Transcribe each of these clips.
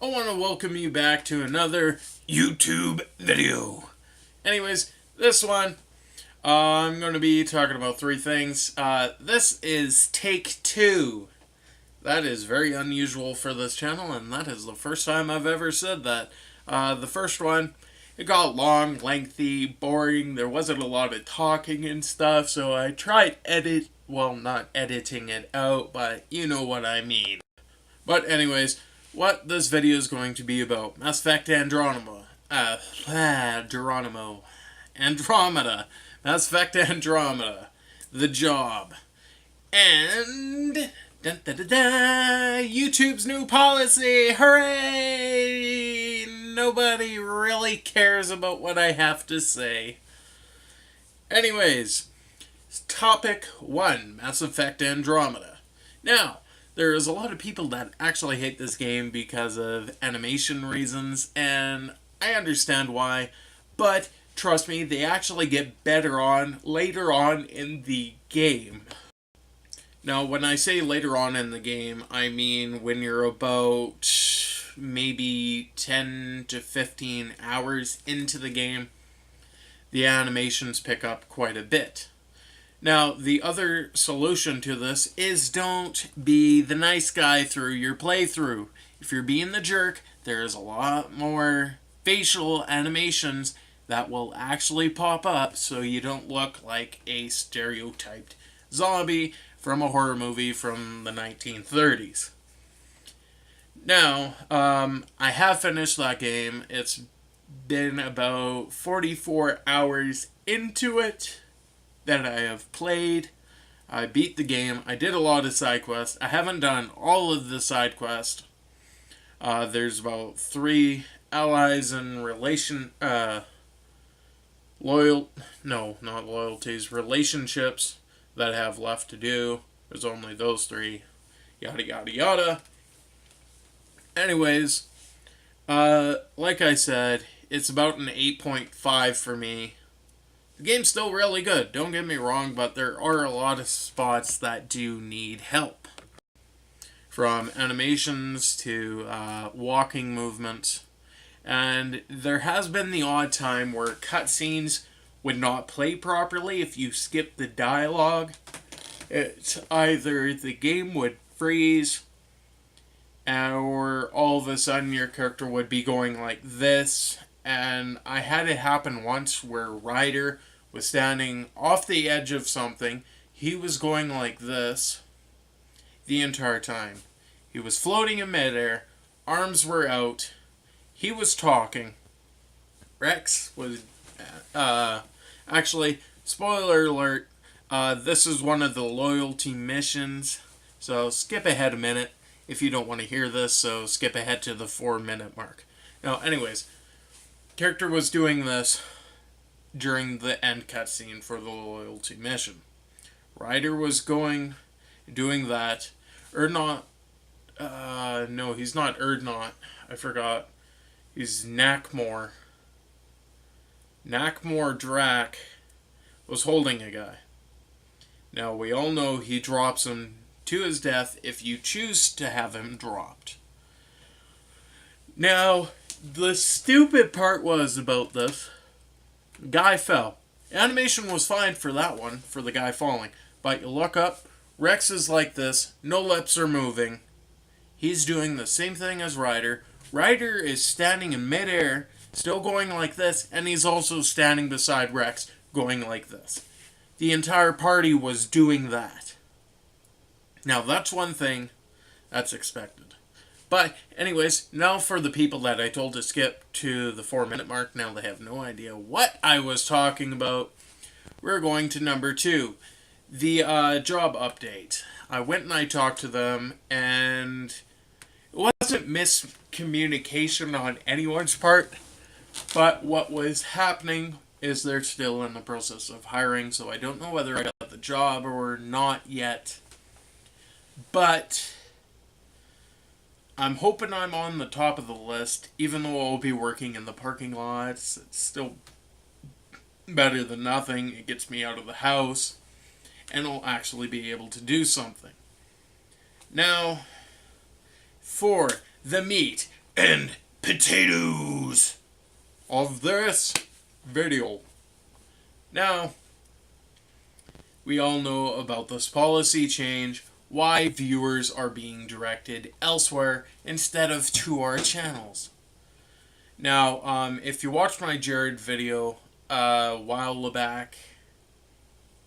I want to welcome you back to another YouTube video. Anyways, this one, I'm going to be talking about three things. This is take two. That is very unusual for this channel, and that is the first time I've ever said that. The first one, it got long, lengthy, boring. There wasn't a lot of talking and stuff, so I tried not editing it out, but you know what I mean. But anyways, what this video is going to be about. Mass Effect Andromeda. Mass Effect Andromeda. The Job. And YouTube's new policy. Hooray! Nobody really cares about what I have to say. Anyways, topic 1. Mass Effect Andromeda. Now, there is a lot of people that actually hate this game because of animation reasons, and I understand why, but trust me, they actually get better on later on in the game. Now, when I say later on in the game, I mean when you're about maybe 10 to 15 hours into the game, the animations pick up quite a bit. Now, the other solution to this is don't be the nice guy through your playthrough. If you're being the jerk, there's a lot more facial animations that will actually pop up so you don't look like a stereotyped zombie from a horror movie from the 1930s. Now, I have finished that game. It's been about 44 hours into it that I have played. I beat the game. I did a lot of side quests. I haven't done all of the side quests. There's about 3 allies and relationships that I have left to do. There's only those 3. Yada yada yada. Anyways, like I said, it's about an 8.5 for me. The game's still really good, don't get me wrong, but there are a lot of spots that do need help. From animations to walking movements. And there has been the odd time where cutscenes would not play properly if you skip the dialogue. It's either the game would freeze, or all of a sudden your character would be going like this. And I had it happen once where Ryder was standing off the edge of something. He was going like this the entire time. He was floating in midair. Arms were out. He was talking. Rex was... actually, spoiler alert, this is one of the loyalty missions. So skip ahead a minute if you don't want to hear this. So skip ahead to the 4-minute mark. Now, anyways, character was doing this during the end cutscene for the loyalty mission. Ryder was doing that. Erdnot, no, he's not Erdnot. I forgot. He's Nakmor. Nakmor Drac was holding a guy. Now, we all know he drops him to his death if you choose to have him dropped. Now, the stupid part was about this, guy fell. Animation was fine for that one, for the guy falling. But you look up, Rex is like this, no lips are moving. He's doing the same thing as Ryder. Ryder is standing in midair, still going like this, and he's also standing beside Rex, going like this. The entire party was doing that. Now, that's one thing that's expected. But, anyways, now for the people that I told to skip to the 4-minute mark, now they have no idea what I was talking about. We're going to number 2, the job update. I went and I talked to them, and it wasn't miscommunication on anyone's part, but what was happening is they're still in the process of hiring, so I don't know whether I got the job or not yet. But I'm hoping I'm on the top of the list, even though I'll be working in the parking lots. It's still better than nothing. It gets me out of the house, and I'll actually be able to do something. Now, for the meat, and potatoes of this video. Now, we all know about this policy change, why viewers are being directed elsewhere instead of to our channels. Now, if you watched my Jared video a while back,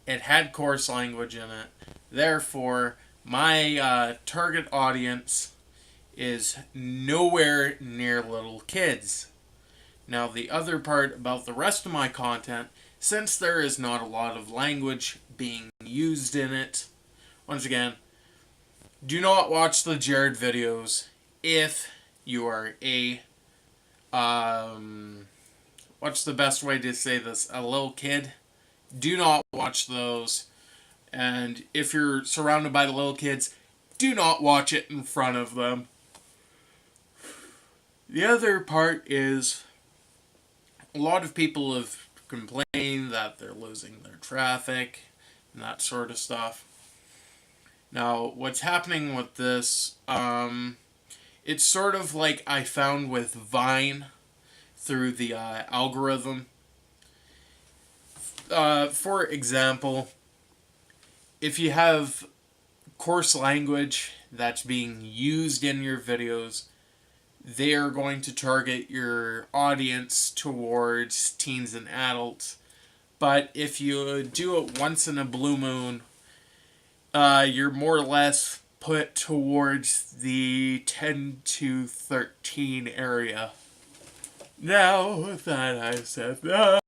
it had coarse language in it. Therefore, my target audience is nowhere near little kids. Now, the other part about the rest of my content, since there is not a lot of language being used in it, once again, do not watch the Jared videos if you are what's the best way to say this? A little kid? Do not watch those. And if you're surrounded by the little kids, do not watch it in front of them. The other part is a lot of people have complained that they're losing their traffic and that sort of stuff. Now, what's happening with this, it's sort of like I found with Vine through the algorithm. For example, if you have coarse language that's being used in your videos, they are going to target your audience towards teens and adults. But if you do it once in a blue moon, you're more or less put towards the 10 to 13 area. Now that I've said that,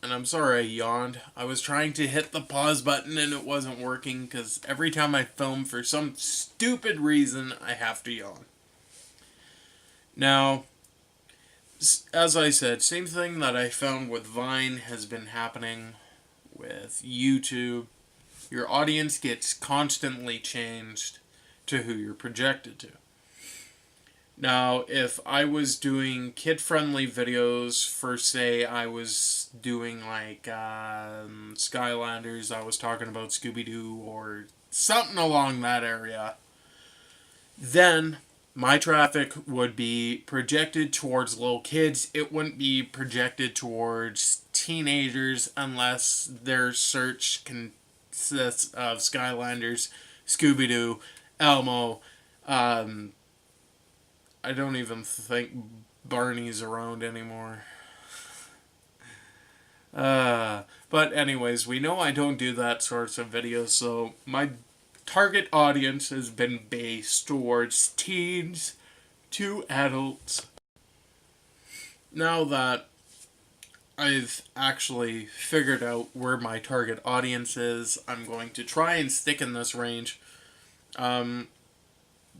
and I'm sorry I yawned, I was trying to hit the pause button and it wasn't working because every time I film, for some stupid reason, I have to yawn. Now, as I said, same thing that I found with Vine has been happening with YouTube. Your audience gets constantly changed to who you're projected to. Now, if I was doing kid-friendly videos for, say, I was doing like Skylanders, I was talking about Scooby-Doo or something along that area, then my traffic would be projected towards little kids. It wouldn't be projected towards teenagers unless their search consists of Skylanders, Scooby-Doo, Elmo, I don't even think Barney's around anymore. But anyways, we know I don't do that sorts of videos, so my target audience has been based towards teens to adults. Now that I've actually figured out where my target audience is, I'm going to try and stick in this range.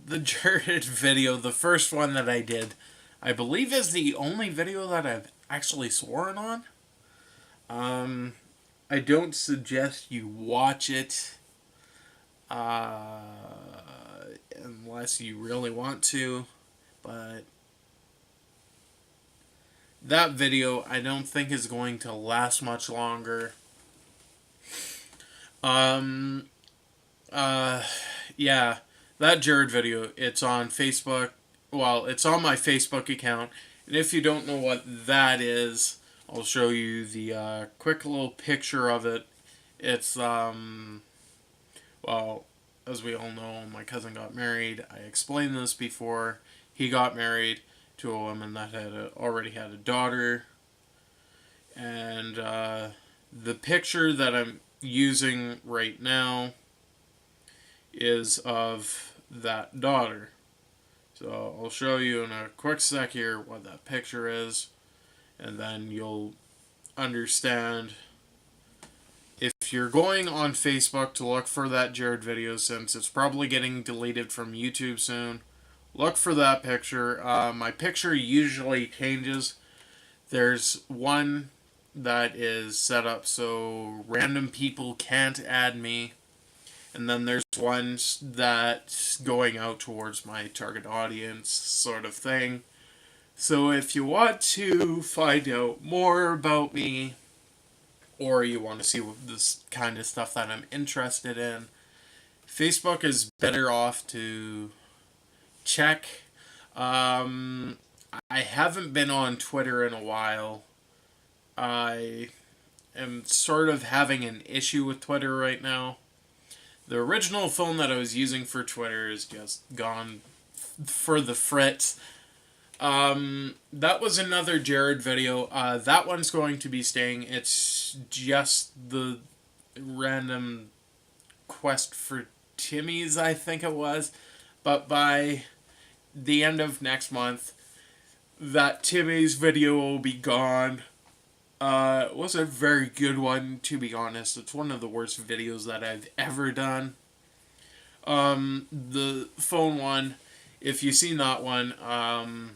The Jared video, the first one that I did, I believe is the only video that I've actually sworn on. I don't suggest you watch it unless you really want to, but that video I don't think is going to last much longer. Yeah. That Jared video, it's on Facebook. Well, it's on my Facebook account. And if you don't know what that is, I'll show you the quick little picture of it. It's, well, as we all know, my cousin got married. I explained this before. He got married to a woman that already had a daughter. And the picture that I'm using right now is of that daughter. So I'll show you in a quick sec here what that picture is, and then you'll understand. If you're going on Facebook to look for that Jared video, since it's probably getting deleted from YouTube soon, look for that picture. My picture usually changes. There's one that is set up so random people can't add me. And then there's ones that's going out towards my target audience sort of thing. So if you want to find out more about me, or you want to see this kind of stuff that I'm interested in, Facebook is better off to check. I haven't been on Twitter in a while. I am sort of having an issue with Twitter right now. The original phone that I was using for Twitter is just gone for the fritz. That was another Jared video. That one's going to be staying. It's just the random quest for Timmy's, I think it was. But by the end of next month, that Timmy's video will be gone. It was a very good one, to be honest. It's one of the worst videos that I've ever done. The phone one, if you've seen that one,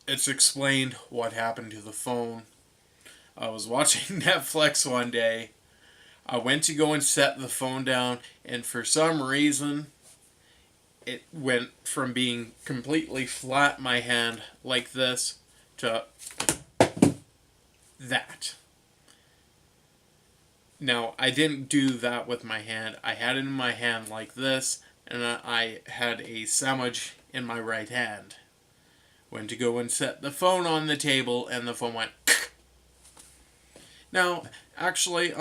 it's explained what happened to the phone. I was watching Netflix one day. I went to go and set the phone down, and for some reason, it went from being completely flat in my hand like this to that. Now, I didn't do that with my hand. I had it in my hand like this, and I had a sandwich in my right hand. Went to go and set the phone on the table, and the phone went. Now, actually,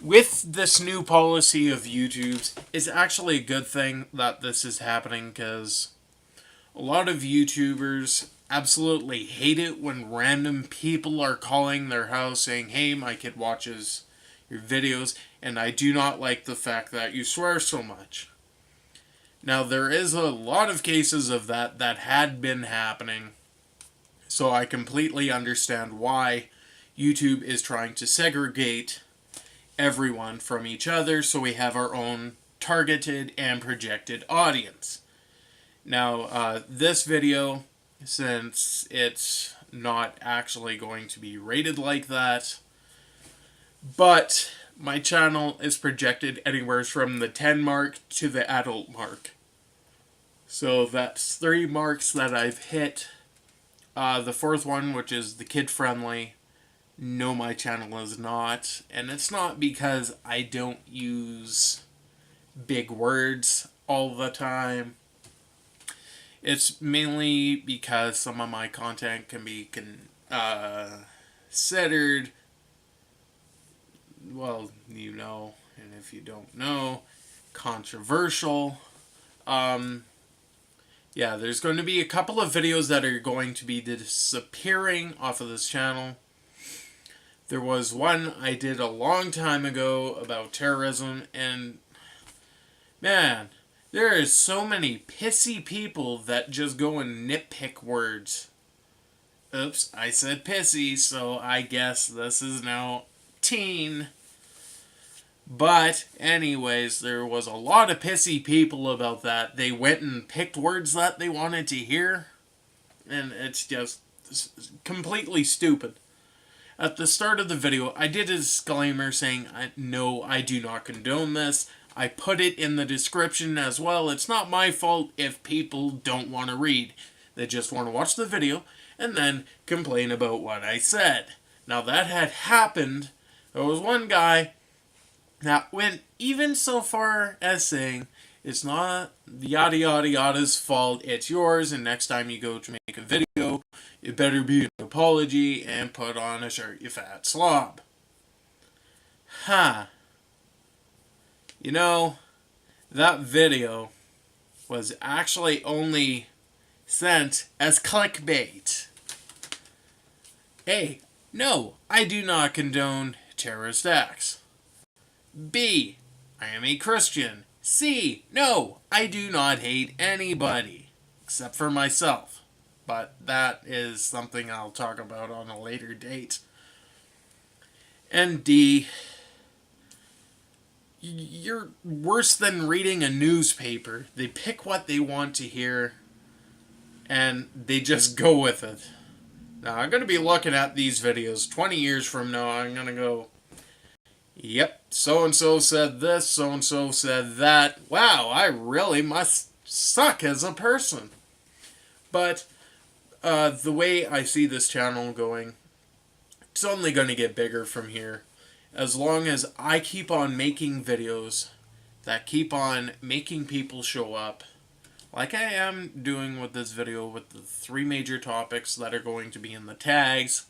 with this new policy of YouTube's, it's actually a good thing that this is happening, because a lot of YouTubers absolutely hate it when random people are calling their house saying, hey, my kid watches your videos, and I do not like the fact that you swear so much. Now, there is a lot of cases of that had been happening, so I completely understand why YouTube is trying to segregate everyone from each other so we have our own targeted and projected audience. Now, this video, since it's not actually going to be rated like that, but my channel is projected anywhere from the 10 mark to the adult mark. So that's 3 marks that I've hit. The fourth one, which is the kid-friendly, no, my channel is not. And it's not because I don't use big words all the time. It's mainly because some of my content can be considered, well, you know, and if you don't know, controversial. Yeah, there's going to be a couple of videos that are going to be disappearing off of this channel. There was one I did a long time ago about terrorism, and man, there is so many pissy people that just go and nitpick words. Oops, I said pissy, so I guess this is now teen. But anyways, there was a lot of pissy people about that. They went and picked words that they wanted to hear, and it's just completely stupid. At the start of the video, I did a disclaimer saying, no, I do not condone this. I put it in the description as well. It's not my fault if people don't want to read. They just want to watch the video and then complain about what I said. Now, that had happened. There was one guy that went even so far as saying, it's not yada yada yada's fault, it's yours, and next time you go to make a video, it better be an apology and put on a shirt, you fat slob. Huh. You know, that video was actually only sent as clickbait. A, no, I do not condone terrorist acts. B, I am a Christian. C, no, I do not hate anybody, except for myself. But that is something I'll talk about on a later date. And D, you're worse than reading a newspaper. They pick what they want to hear, and they just go with it. Now, I'm going to be looking at these videos 20 years from now. I'm going to go, yep, so-and-so said this, so-and-so said that. Wow, I really must suck as a person. But the way I see this channel going, it's only going to get bigger from here. As long as I keep on making videos that keep on making people show up, like I am doing with this video with the 3 major topics that are going to be in the tags.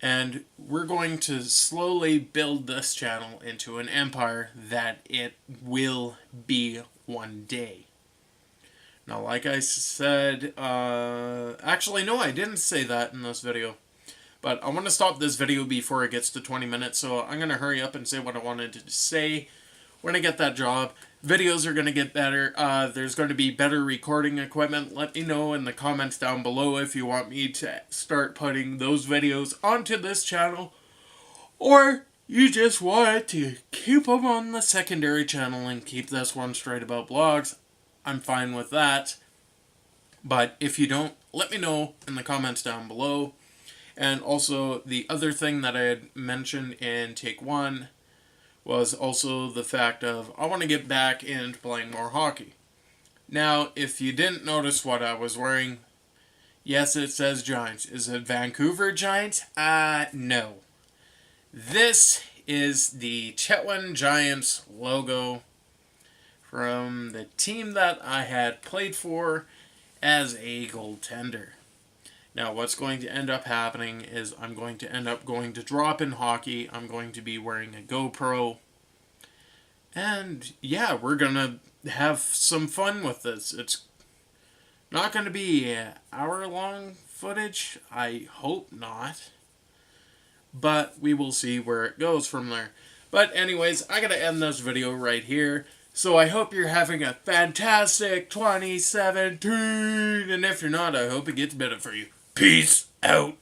And we're going to slowly build this channel into an empire that it will be one day. Now, like I said, actually, no, I didn't say that in this video. But I want to stop this video before it gets to 20 minutes, so I'm going to hurry up and say what I wanted to say. When I get that job, videos are going to get better. There's going to be better recording equipment. Let me know in the comments down below if you want me to start putting those videos onto this channel, or you just want to keep them on the secondary channel and keep this one straight about blogs. I'm fine with that. But if you don't, let me know in the comments down below. And also, the other thing that I had mentioned in take 1 was also the fact of I want to get back into playing more hockey. Now, if you didn't notice what I was wearing, yes, it says Giants. Is it Vancouver Giants? No. This is the Chetwynd Giants logo from the team that I had played for as a goaltender. Now, what's going to end up happening is I'm going to end up going to drop in hockey. I'm going to be wearing a GoPro. And, yeah, we're going to have some fun with this. It's not going to be an hour-long footage. I hope not. But we will see where it goes from there. But anyways, I got to end this video right here. So I hope you're having a fantastic 2017. And if you're not, I hope it gets better for you. Peace out.